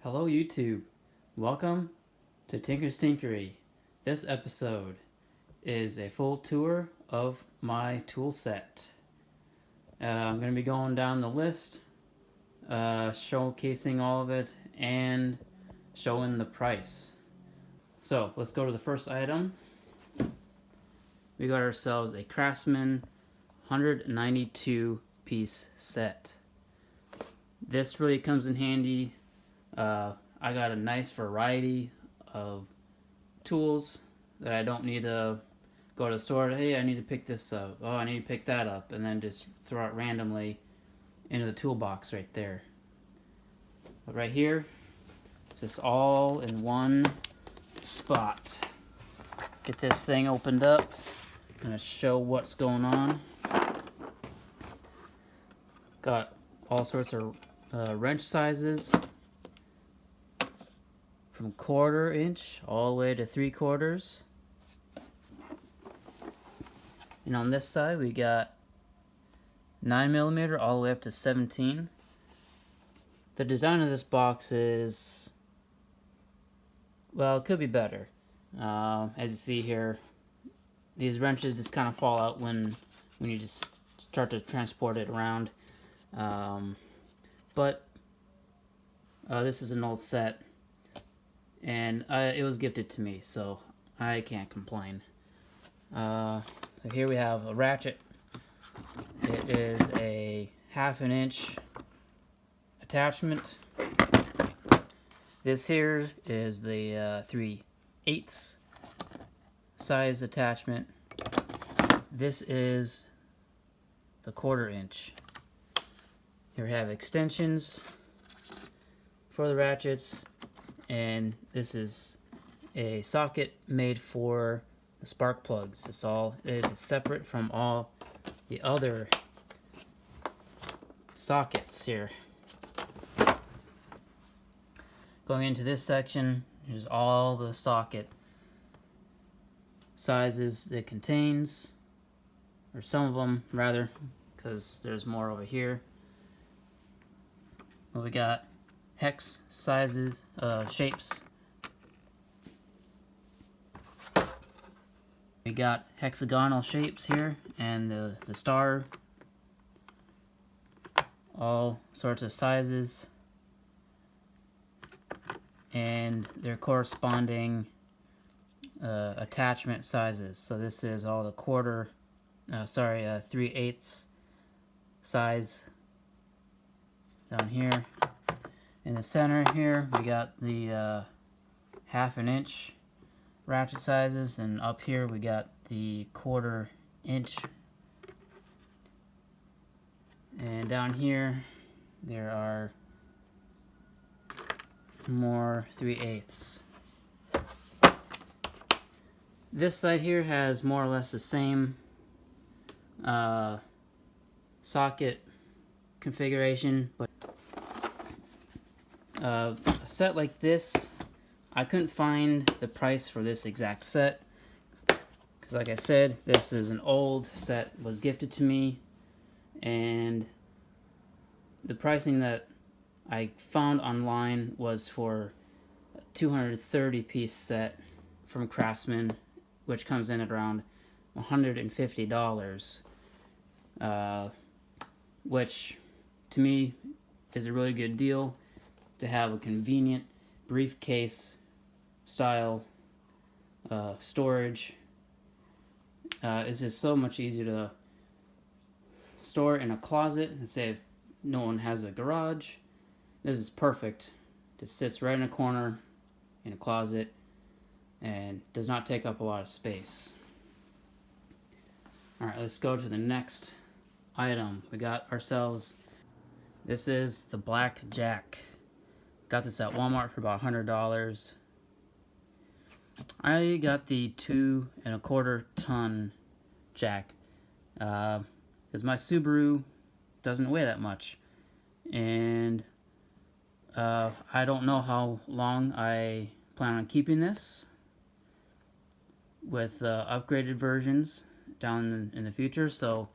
Hello YouTube, welcome to Tinker's Tinkery. This episode is a full tour of my tool set. I'm going to be going down the list, showcasing all of it, and showing the price. So let's go to the first item. We got ourselves a Craftsman 192 piece set. This really comes in handy. I got a nice variety of tools that I don't need to go to the store. Hey, I need to pick this up. Oh, I need to pick that up, and then just throw it randomly into the toolbox right there. But right here, it's just all in one spot. Get this thing opened up. I'm gonna show what's going on. Got all sorts of wrench sizes. From 1/4 inch all the way to 3/4. And on this side we got 9mm all the way up to 17. The design of this box is, well, it could be better. As you see here, these wrenches just kind of fall out when you just start to transport it around. But this is an old set, and it was gifted to me, so I can't complain. So here we have a ratchet. It is a 1/2 inch attachment. This here is the 3/8 size attachment. This is the 1/4 inch. Here we have extensions for the ratchets, and this is a socket made for the spark plugs. It is separate from all the other sockets here. Going into this section, here's all the socket sizes it contains, or some of them rather, because there's more over here. Well, we got hex sizes, shapes. We got hexagonal shapes here, and the star. All sorts of sizes, and their corresponding attachment sizes. So this is all the 3/8 size down here. In the center here, we got the 1/2 inch ratchet sizes, and up here we got the 1/4 inch. And down here, there are more 3/8. This side here has more or less the same socket configuration, but a set like this, I couldn't find the price for this exact set, because like I said, this is an old set, was gifted to me, and the pricing that I found online was for a 230 piece set from Craftsman, which comes in at around $150, which to me is a really good deal to have a convenient briefcase style storage. It's just so much easier to store in a closet, and say if no one has a garage, this is perfect. Just sits right in a corner in a closet and does not take up a lot of space. Alright, let's go to the next item. We got ourselves, this is the Black Jack. Got this at Walmart for about $100. I got the 2 1/4 ton jack, because my Subaru doesn't weigh that much, and I don't know how long I plan on keeping this with upgraded versions down in the future. So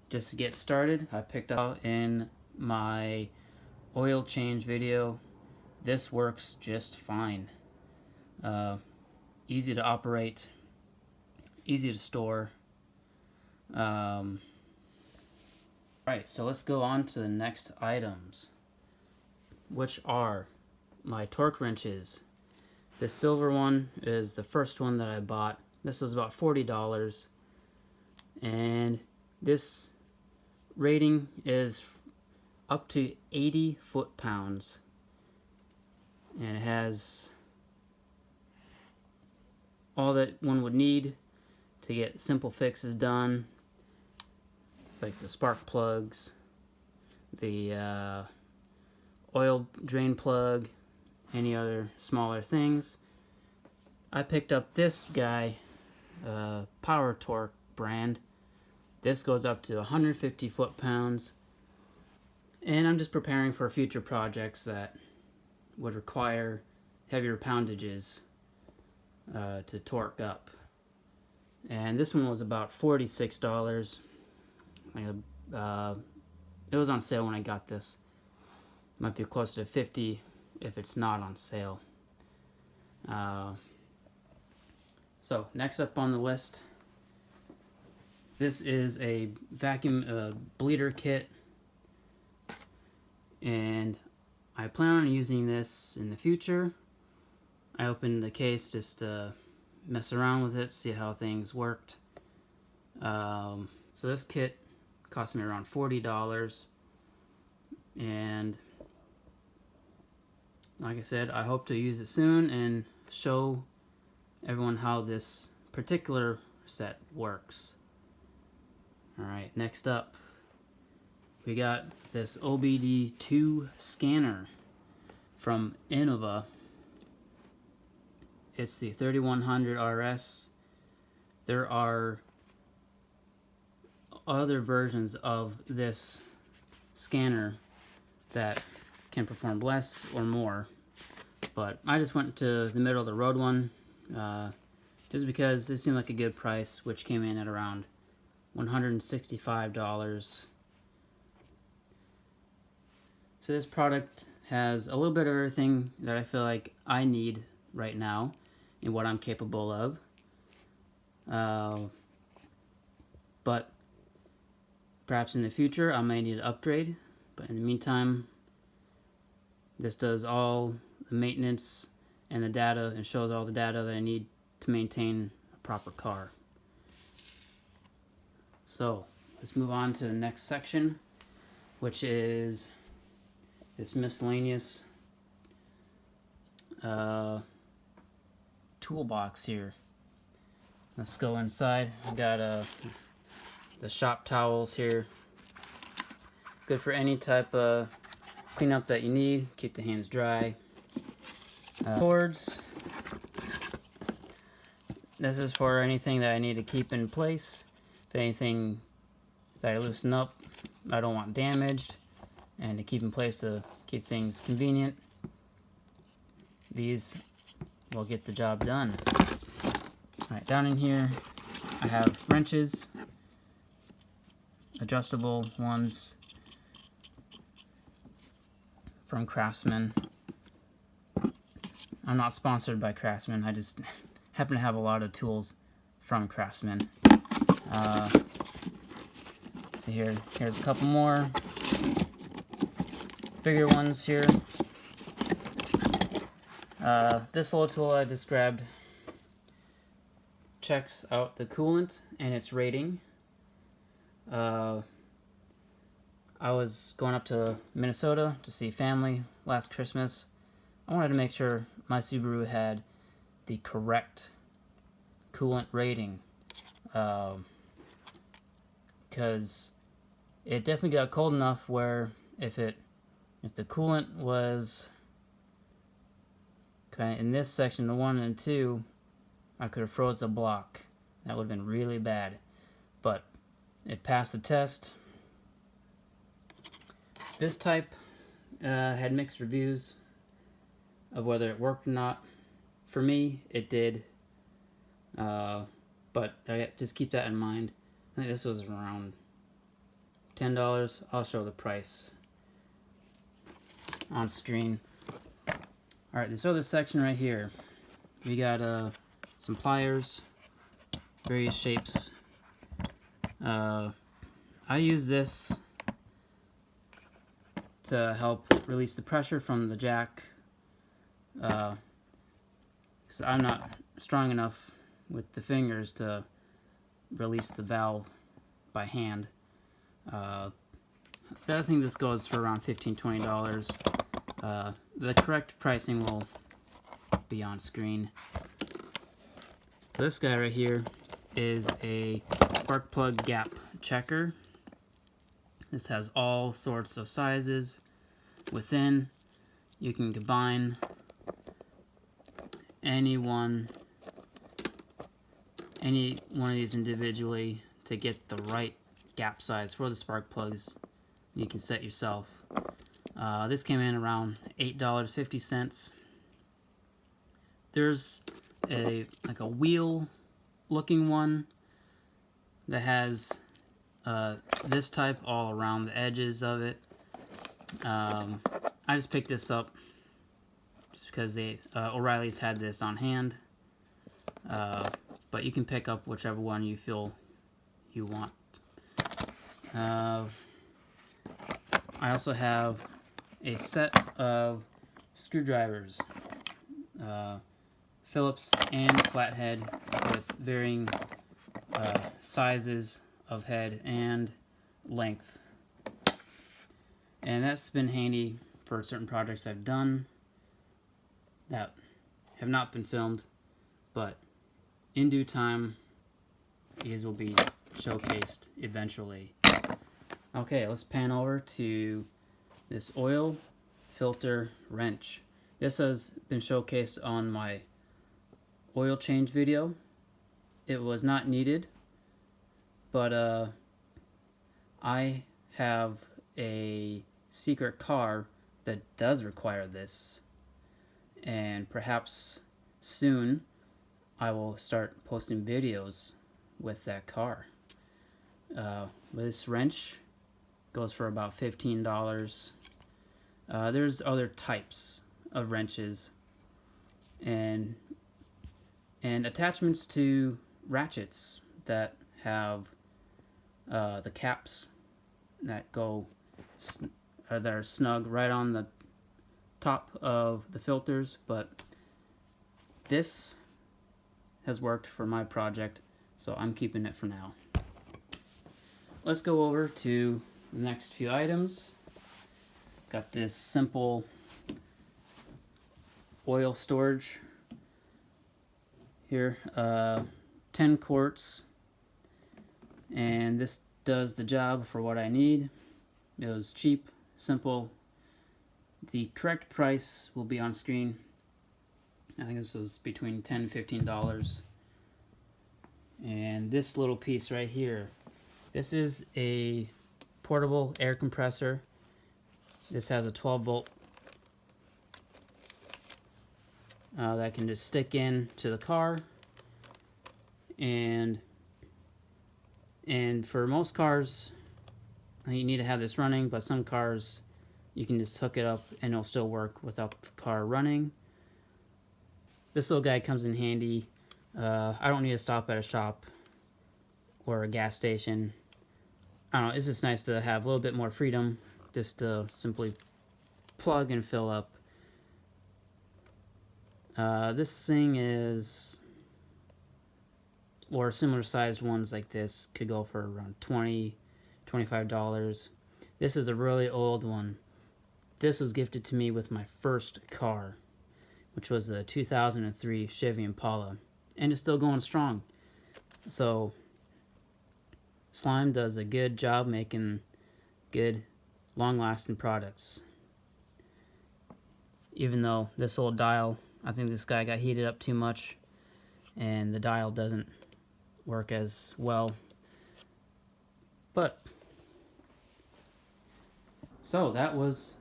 just to get started, I picked out in my oil change video this works just fine. Easy to operate, easy to store. Right, so let's go on to the next items, which are my torque wrenches. The silver one is the first one that I bought. This was about $40, and this rating is up to 80 foot-pounds, and it has all that one would need to get simple fixes done, like the spark plugs, the oil drain plug, any other smaller things. I picked up this guy, Power Torque brand. This goes up to 150 foot-pounds, and I'm just preparing for future projects that would require heavier poundages to torque up. And this one was about $46. It was on sale when I got this. Might be closer to 50 if it's not on sale. So next up on the list, this is a vacuum bleeder kit, and I plan on using this in the future. I opened the case just to mess around with it, see how things worked. So this kit cost me around $40, and like I said, I hope to use it soon and show everyone how this particular set works. Alright, next up, we got this OBD2 scanner from Innova. It's the 3100 RS. There are other versions of this scanner that can perform less or more, but I just went to the middle of the road one just because it seemed like a good price, which came in at around $165. So this product has a little bit of everything that I feel like I need right now and what I'm capable of, but perhaps in the future I may need to upgrade. But in the meantime, this does all the maintenance and the data, and shows all the data that I need to maintain a proper car. So let's move on to the next section, which is this miscellaneous toolbox here. Let's go inside. I got the shop towels here. Good for any type of cleanup that you need. Keep the hands dry. Cords. This is for anything that I need to keep in place. If anything that I loosen up, I don't want damaged, and to keep in place to keep things convenient. These will get the job done. Alright, down in here I have wrenches, adjustable ones from Craftsman. I'm not sponsored by Craftsman, I just happen to have a lot of tools from Craftsman. So here's a couple more bigger ones here. This little tool I just grabbed checks out the coolant and its rating. I was going up to Minnesota to see family last Christmas. I wanted to make sure my Subaru had the correct coolant rating, because it definitely got cold enough where if the coolant was kind of in this section, the 1 and 2, I could have froze the block. That would have been really bad, but it passed the test. This type had mixed reviews of whether it worked or not. For me, it did, but just keep that in mind. I think this was around $10. I'll show the price on screen. Alright, this other section right here, we got some pliers, various shapes. I use this to help release the pressure from the jack, because I'm not strong enough with the fingers to release the valve by hand. I think this goes for around $15–20. The correct pricing will be on screen. This guy right here is a spark plug gap checker. This has all sorts of sizes within. You can combine any one of these individually to get the right gap size for the spark plugs. You can set yourself. This came in around $8.50. There's like a wheel looking one that has this type all around the edges of it. I just picked this up just because O'Reilly's had this on hand, but you can pick up whichever one you feel you want. I also have a set of screwdrivers, Phillips and flathead, with varying sizes of head and length. And that's been handy for certain projects I've done that have not been filmed, but in due time these will be showcased eventually. Okay, let's pan over to this oil filter wrench. This has been showcased on my oil change video. It was not needed, but I have a secret car that does require this, and perhaps soon I will start posting videos with that car. This wrench goes for about $15. There's other types of wrenches and attachments to ratchets that have the caps that that are snug right on the top of the filters, but this has worked for my project, so I'm keeping it for now. Let's go over to the next few items. Got this simple oil storage here, 10 quarts, and this does the job for what I need. It was cheap, simple. The correct price will be on screen. I think this was between $10 and $15. And this little piece right here, this is a portable air compressor. This has a 12-volt that can just stick in to the car, and for most cars you need to have this running, but some cars you can just hook it up and it'll still work without the car running. This little guy comes in handy. I don't need to stop at a shop or a gas station. I don't know, it's just nice to have a little bit more freedom just to simply plug and fill up. This thing is, or similar sized ones like this could go for around $20–25. This is a really old one. This was gifted to me with my first car, which was a 2003 Chevy Impala, and it's still going strong. So Slime does a good job making good, long-lasting products. Even though this old dial, I think this guy got heated up too much and the dial doesn't work as well. But so that was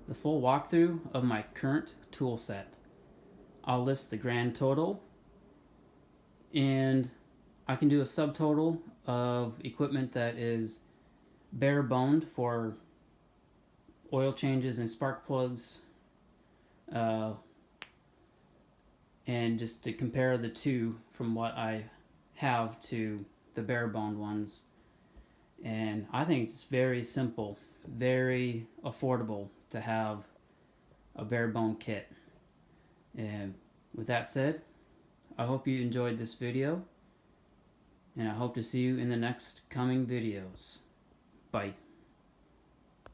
the full walkthrough of my current tool set. I'll list the grand total, and I can do a subtotal of equipment that is bare boned for oil changes and spark plugs, and just to compare the two from what I have to the bare boned ones. And I think it's very simple, very affordable to have a bare bone kit. And with that said, I hope you enjoyed this video, and I hope to see you in the next coming videos. Bye.